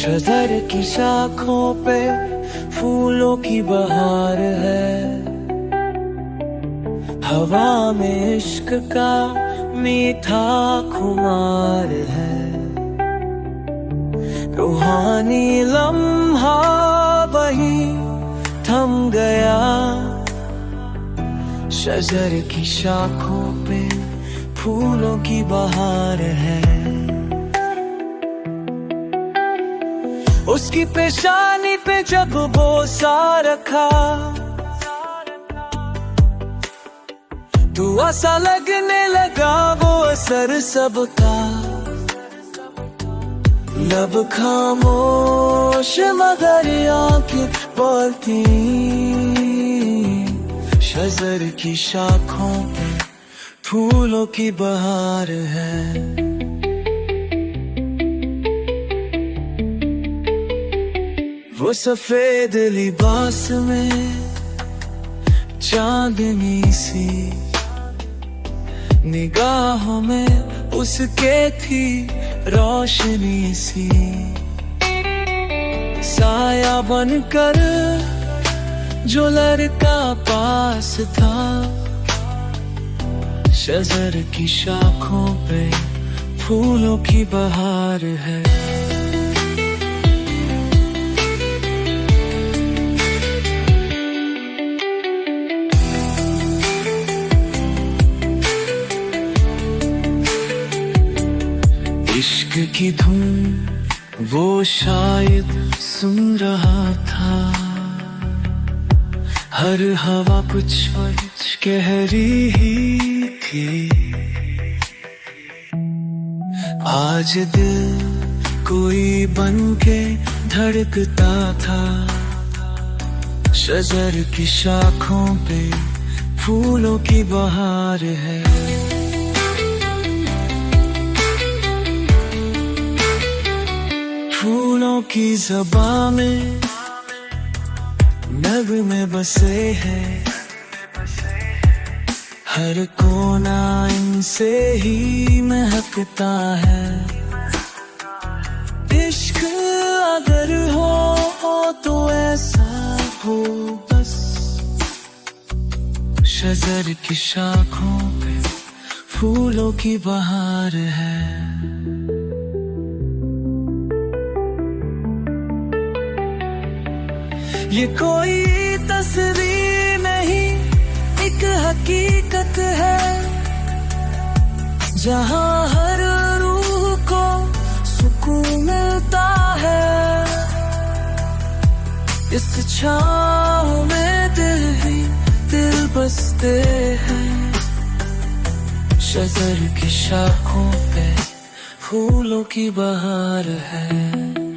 शजर की शाखों पे फूलों की बहार है। हवा में इश्क का मीठा खुमार है। रूहानी लम्हा वही थम गया। शजर की शाखों पे फूलों की बहार है। उसकी पेशानी पे जब बोसा रखा तो ऐसा लगने लगा वो असर सबका। लब खामोश मगर आंखें बोलती। शजर की शाखों पे फूलों की बहार है। वो सफेद लिबास में चांदनी सी, निगाहों में उसके थी रोशनी सी। साया बनकर जो लड़का पास था, शजर की शाखों पे फूलों की बहार है। इश्क की धुन वो शायद सुन रहा था। हर हवा कुछ कह रही थी। आज दिल कोई बन के धड़कता था। शजर की शाखों पे फूलों की बहार है। फूलों की ज़बां में नग़्मे बसे हैं। हर कोना इनसे ही महकता है। इश्क अगर हो तो ऐसा हो बस। शजर की शाखों पे फूलों की बहार है। ये कोई तस्वीर नहीं, एक हकीकत है। जहाँ हर रूह को सुकून मिलता है। इस छाँव में दिल ही दिल बसते हैं। शजर की शाखों पे फूलों की बहार है।